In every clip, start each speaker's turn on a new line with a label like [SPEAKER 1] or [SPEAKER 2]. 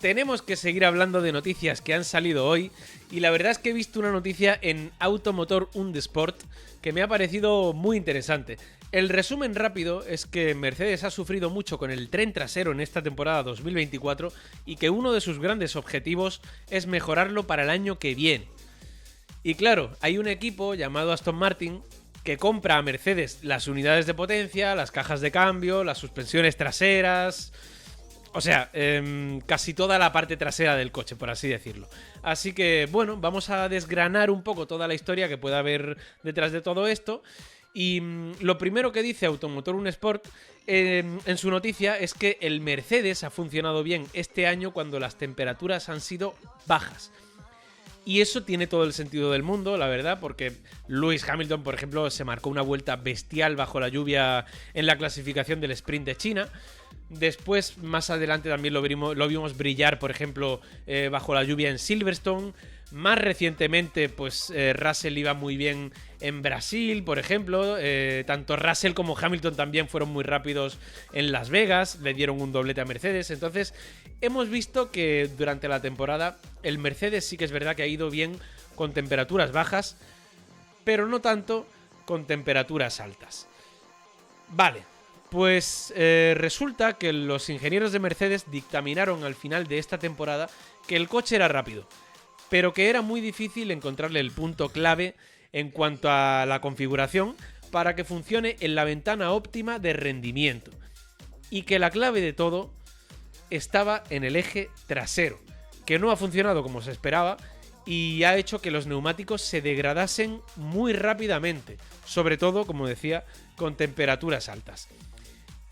[SPEAKER 1] Tenemos que seguir hablando de noticias que han salido hoy y la verdad es que he visto una noticia en Automotor und Sport que me ha parecido muy interesante. El resumen rápido es que Mercedes ha sufrido mucho con el tren trasero en esta temporada 2024 y que uno de sus grandes objetivos es mejorarlo para el año que viene. Y claro, hay un equipo llamado Aston Martin que compra a Mercedes las unidades de potencia, las cajas de cambio, las suspensiones traseras... O sea, casi toda la parte trasera del coche, por así decirlo. Así que, bueno, vamos a desgranar un poco toda la historia que pueda haber detrás de todo esto. Y lo primero que dice Automotor Un Sport en su noticia es que el Mercedes ha funcionado bien este año cuando las temperaturas han sido bajas. Y eso tiene todo el sentido del mundo, la verdad, porque Lewis Hamilton, por ejemplo, se marcó una vuelta bestial bajo la lluvia en la clasificación del sprint de China. Después, más adelante, también lo vimos brillar, por ejemplo, bajo la lluvia en Silverstone. Más recientemente, pues Russell iba muy bien en Brasil, por ejemplo. Tanto Russell como Hamilton también fueron muy rápidos en Las Vegas. Le dieron un doblete a Mercedes. Entonces, hemos visto que durante la temporada el Mercedes sí que es verdad que ha ido bien con temperaturas bajas, pero no tanto con temperaturas altas. Vale. Pues resulta que los ingenieros de Mercedes dictaminaron al final de esta temporada que el coche era rápido, pero que era muy difícil encontrarle el punto clave en cuanto a la configuración para que funcione en la ventana óptima de rendimiento. Y que la clave de todo estaba en el eje trasero, que no ha funcionado como se esperaba y ha hecho que los neumáticos se degradasen muy rápidamente, sobre todo, como decía, con temperaturas altas.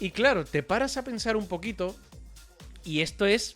[SPEAKER 1] Y claro, te paras a pensar un poquito y esto es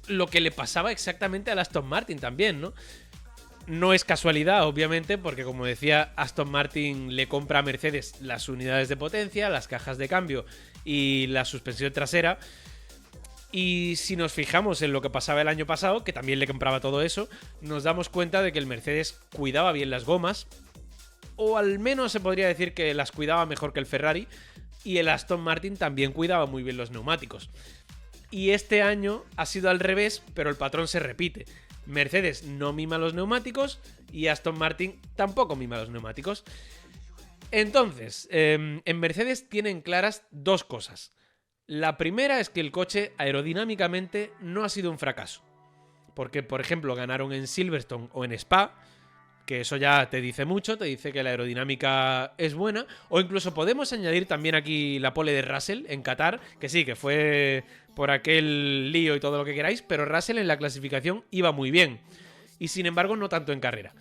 [SPEAKER 1] lo que le pasaba exactamente a Aston Martin también, ¿no? No es casualidad, obviamente, porque como decía, Aston Martin le compra a Mercedes las unidades de potencia, las cajas de cambio y la suspensión trasera. Y si nos fijamos en lo que pasaba el año pasado, que también le compraba todo eso, nos damos cuenta de que el Mercedes cuidaba bien las gomas, o al menos se podría decir que las cuidaba mejor que el Ferrari, y el Aston Martin también cuidaba muy bien los neumáticos. Y este año ha sido al revés, pero el patrón se repite. Mercedes no mima los neumáticos y Aston Martin tampoco mima los neumáticos. Entonces, en Mercedes tienen claras dos cosas. La primera es que el coche aerodinámicamente no ha sido un fracaso. Porque, por ejemplo, ganaron en Silverstone o en Spa, que eso ya te dice mucho, te dice que la aerodinámica es buena. O incluso podemos añadir también aquí la pole de Russell en Qatar, que sí, que fue por aquel lío y todo lo que queráis, pero Russell en la clasificación iba muy bien. Y sin embargo no tanto en carrera.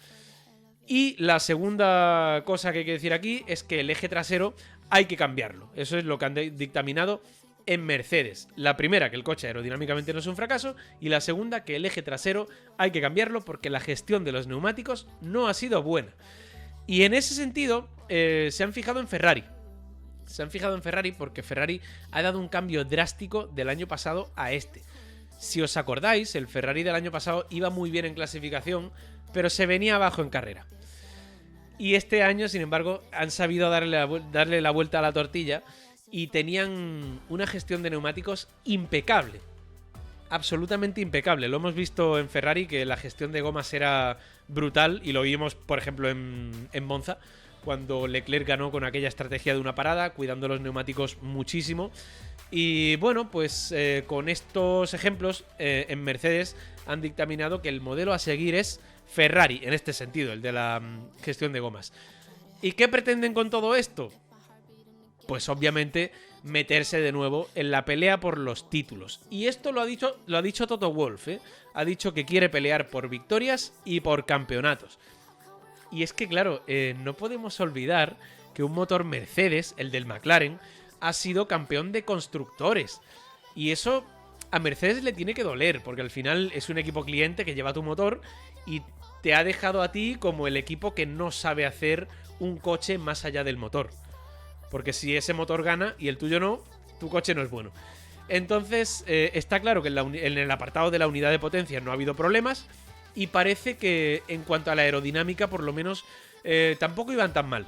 [SPEAKER 1] Y la segunda cosa que hay que decir aquí es que el eje trasero hay que cambiarlo. Eso es lo que han dictaminado en Mercedes. La primera, que el coche aerodinámicamente no es un fracaso, y la segunda, que el eje trasero hay que cambiarlo porque la gestión de los neumáticos no ha sido buena. Y en ese sentido, se han fijado en Ferrari. Se han fijado en Ferrari porque Ferrari ha dado un cambio drástico del año pasado a este. Si os acordáis, el Ferrari del año pasado iba muy bien en clasificación, pero se venía abajo en carrera. Y este año, sin embargo, han sabido darle la vuelta a la tortilla y tenían una gestión de neumáticos impecable. Absolutamente impecable. Lo hemos visto en Ferrari, que la gestión de gomas era brutal, y lo vimos, por ejemplo, en Monza, cuando Leclerc ganó con aquella estrategia de una parada, cuidando los neumáticos muchísimo. Y bueno, pues con estos ejemplos, en Mercedes han dictaminado que el modelo a seguir es Ferrari, en este sentido, el de la gestión de gomas. ¿Y qué pretenden con todo esto? Pues obviamente meterse de nuevo en la pelea por los títulos. Y esto lo ha dicho Toto Wolff, ¿eh? Ha dicho que quiere pelear por victorias y por campeonatos. Y es que, claro, no podemos olvidar que un motor Mercedes, el del McLaren, ha sido campeón de constructores. Y eso a Mercedes le tiene que doler, porque al final es un equipo cliente que lleva tu motor y te ha dejado a ti como el equipo que no sabe hacer un coche más allá del motor. Porque si ese motor gana y el tuyo no, tu coche no es bueno. Entonces, está claro que en el apartado de la unidad de potencia no ha habido problemas. Y parece que en cuanto a la aerodinámica, por lo menos, tampoco iban tan mal.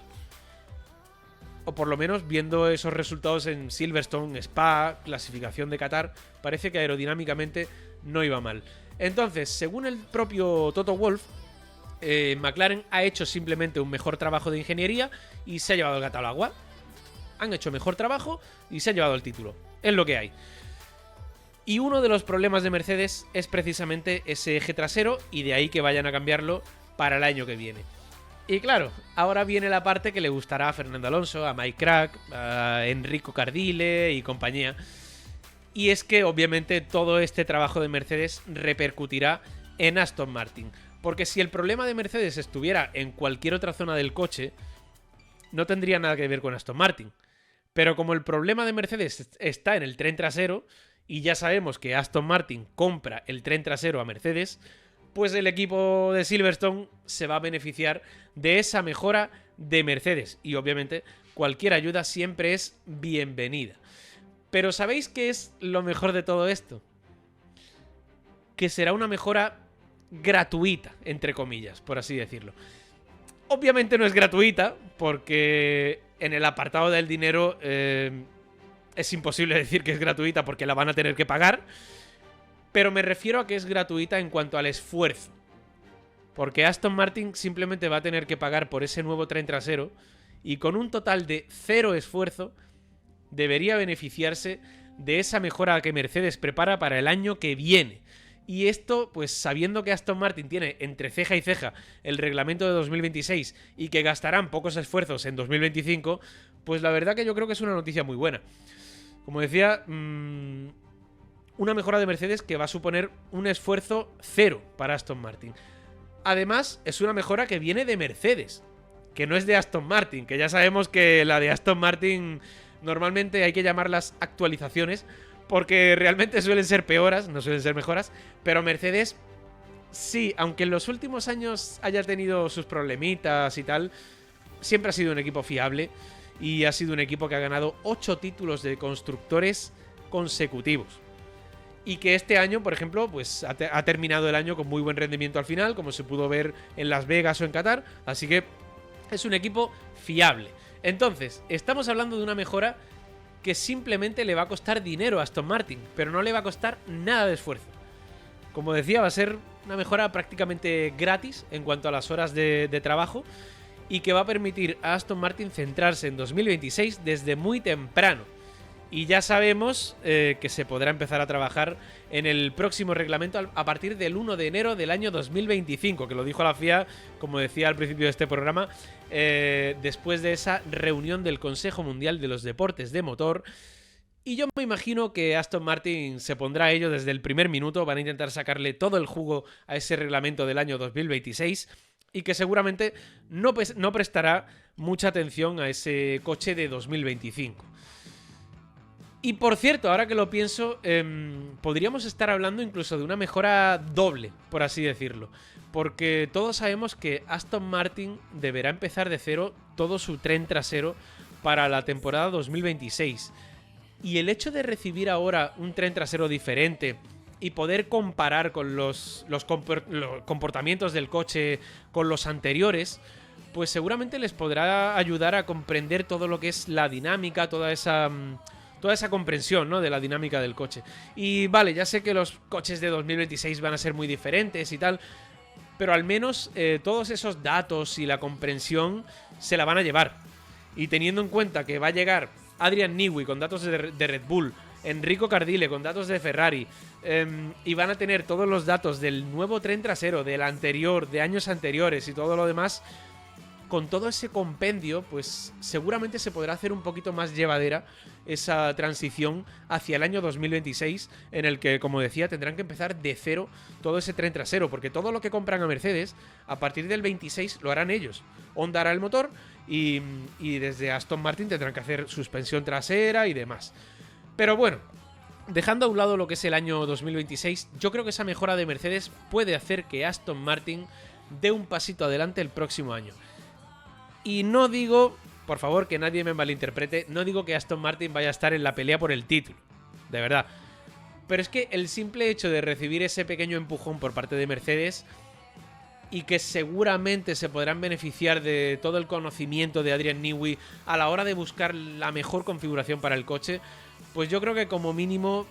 [SPEAKER 1] O por lo menos, viendo esos resultados en Silverstone, Spa, clasificación de Qatar, parece que aerodinámicamente no iba mal. Entonces, según el propio Toto Wolff, McLaren ha hecho simplemente un mejor trabajo de ingeniería y se ha llevado el gato al agua. Han hecho mejor trabajo y se ha llevado el título. Es lo que hay. Y uno de los problemas de Mercedes es precisamente ese eje trasero, y de ahí que vayan a cambiarlo para el año que viene. Y claro, ahora viene la parte que le gustará a Fernando Alonso, a Mike Crack, a Enrico Cardile y compañía. Y es que obviamente todo este trabajo de Mercedes repercutirá en Aston Martin. Porque si el problema de Mercedes estuviera en cualquier otra zona del coche, no tendría nada que ver con Aston Martin. Pero como el problema de Mercedes está en el tren trasero, y ya sabemos que Aston Martin compra el tren trasero a Mercedes, pues el equipo de Silverstone se va a beneficiar de esa mejora de Mercedes. Y obviamente cualquier ayuda siempre es bienvenida. Pero ¿sabéis qué es lo mejor de todo esto? Que será una mejora gratuita, entre comillas, por así decirlo. Obviamente no es gratuita, porque en el apartado del dinero es imposible decir que es gratuita porque la van a tener que pagar. Pero me refiero a que es gratuita en cuanto al esfuerzo. Porque Aston Martin simplemente va a tener que pagar por ese nuevo tren trasero, y con un total de 0 esfuerzo debería beneficiarse de esa mejora que Mercedes prepara para el año que viene. Y esto, pues sabiendo que Aston Martin tiene entre ceja y ceja el reglamento de 2026 y que gastarán pocos esfuerzos en 2025, pues la verdad que yo creo que es una noticia muy buena. Como decía, una mejora de Mercedes que va a suponer un esfuerzo 0 para Aston Martin. Además, es una mejora que viene de Mercedes, que no es de Aston Martin, que ya sabemos que la de Aston Martin normalmente hay que llamarlas actualizaciones, porque realmente suelen ser peoras, no suelen ser mejoras. Pero Mercedes, sí, aunque en los últimos años haya tenido sus problemitas y tal, siempre ha sido un equipo fiable, y ha sido un equipo que ha ganado 8 títulos de constructores consecutivos. Y que este año, por ejemplo, pues ha terminado el año con muy buen rendimiento al final, como se pudo ver en Las Vegas o en Qatar. Así que es un equipo fiable. Entonces, estamos hablando de una mejora que simplemente le va a costar dinero a Aston Martin, pero no le va a costar nada de esfuerzo. Como decía, va a ser una mejora prácticamente gratis en cuanto a las horas de trabajo, y que va a permitir a Aston Martin centrarse en 2026 desde muy temprano. Y ya sabemos que se podrá empezar a trabajar en el próximo reglamento a partir del 1 de enero del año 2025, que lo dijo la FIA, como decía al principio de este programa, después de esa reunión del Consejo Mundial de los Deportes de Motor. Y yo me imagino que Aston Martin se pondrá a ello desde el primer minuto. Van a intentar sacarle todo el jugo a ese reglamento del año 2026, y que seguramente no prestará mucha atención a ese coche de 2025. Y por cierto, ahora que lo pienso, podríamos estar hablando incluso de una mejora doble, por así decirlo. Porque todos sabemos que Aston Martin deberá empezar de cero todo su tren trasero para la temporada 2026. Y el hecho de recibir ahora un tren trasero diferente y poder comparar con los comportamientos del coche con los anteriores, pues seguramente les podrá ayudar a comprender todo lo que es la dinámica, toda esa comprensión, ¿no?, de la dinámica del coche. Y vale, ya sé que los coches de 2026 van a ser muy diferentes y tal, pero al menos todos esos datos y la comprensión se la van a llevar. Y teniendo en cuenta que va a llegar Adrian Newey con datos de Red Bull, Enrico Cardile con datos de Ferrari, y van a tener todos los datos del nuevo tren trasero, del anterior, de años anteriores y todo lo demás, con todo ese compendio, pues seguramente se podrá hacer un poquito más llevadera esa transición hacia el año 2026, en el que, como decía, tendrán que empezar de cero todo ese tren trasero, porque todo lo que compran a Mercedes, a partir del 26 lo harán ellos. Honda hará el motor y desde Aston Martin tendrán que hacer suspensión trasera y demás. Pero bueno, dejando a un lado lo que es el año 2026, yo creo que esa mejora de Mercedes puede hacer que Aston Martin dé un pasito adelante el próximo año. Y no digo, por favor, que nadie me malinterprete, no digo que Aston Martin vaya a estar en la pelea por el título, de verdad. Pero es que el simple hecho de recibir ese pequeño empujón por parte de Mercedes, y que seguramente se podrán beneficiar de todo el conocimiento de Adrian Newey a la hora de buscar la mejor configuración para el coche, pues yo creo que como mínimo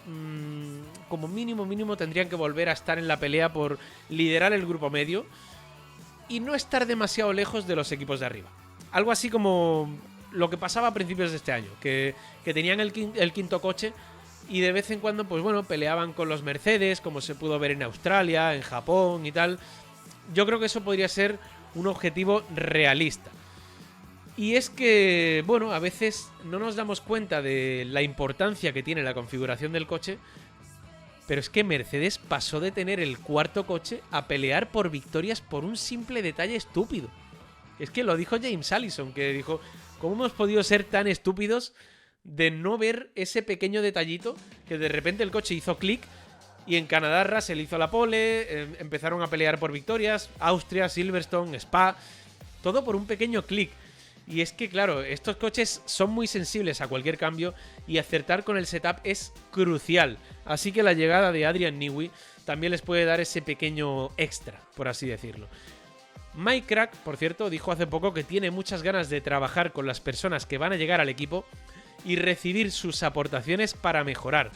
[SPEAKER 1] tendrían que volver a estar en la pelea por liderar el grupo medio y no estar demasiado lejos de los equipos de arriba. Algo así como lo que pasaba a principios de este año, que tenían el quinto coche y de vez en cuando, pues bueno, peleaban con los Mercedes, como se pudo ver en Australia, en Japón y tal. Yo creo que eso podría ser un objetivo realista. Y es que, bueno, a veces no nos damos cuenta de la importancia que tiene la configuración del coche, pero es que Mercedes pasó de tener el cuarto coche a pelear por victorias por un simple detalle estúpido. Es que lo dijo James Allison, que dijo, ¿cómo hemos podido ser tan estúpidos de no ver ese pequeño detallito que de repente el coche hizo clic y en Canadá Russell hizo la pole, empezaron a pelear por victorias, Austria, Silverstone, Spa, todo por un pequeño clic. Y es que, claro, estos coches son muy sensibles a cualquier cambio y acertar con el setup es crucial. Así que la llegada de Adrian Newey también les puede dar ese pequeño extra, por así decirlo. Mike Crack, por cierto, dijo hace poco que tiene muchas ganas de trabajar con las personas que van a llegar al equipo y recibir sus aportaciones para mejorar.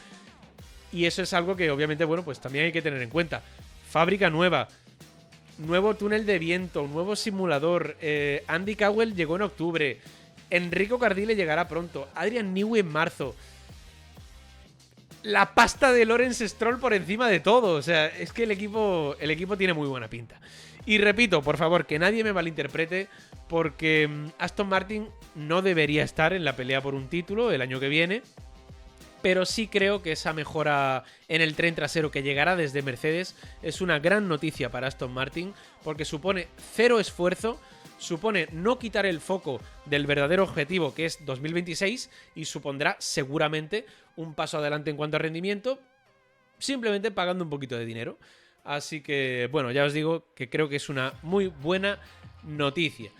[SPEAKER 1] Y eso es algo que obviamente, bueno, pues también hay que tener en cuenta. Fábrica nueva, nuevo túnel de viento, nuevo simulador, Andy Cowell llegó en octubre, Enrico Cardile llegará pronto, Adrian Newey en marzo. La pasta de Lawrence Stroll por encima de todo. O sea, es que el equipo tiene muy buena pinta. Y repito, por favor, que nadie me malinterprete, porque Aston Martin no debería estar en la pelea por un título el año que viene, pero sí creo que esa mejora en el tren trasero que llegará desde Mercedes es una gran noticia para Aston Martin, porque supone cero esfuerzo, supone no quitar el foco del verdadero objetivo, que es 2026, y supondrá seguramente un paso adelante en cuanto a rendimiento, simplemente pagando un poquito de dinero. Así que, bueno, ya os digo que creo que es una muy buena noticia.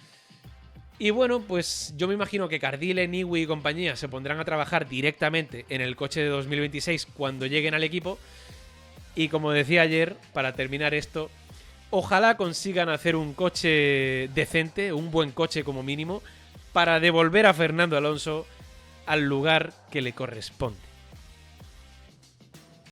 [SPEAKER 1] Y bueno, pues yo me imagino que Cardile, Newey y compañía se pondrán a trabajar directamente en el coche de 2026 cuando lleguen al equipo. Y como decía ayer, para terminar esto, ojalá consigan hacer un coche decente, un buen coche como mínimo, para devolver a Fernando Alonso al lugar que le corresponde.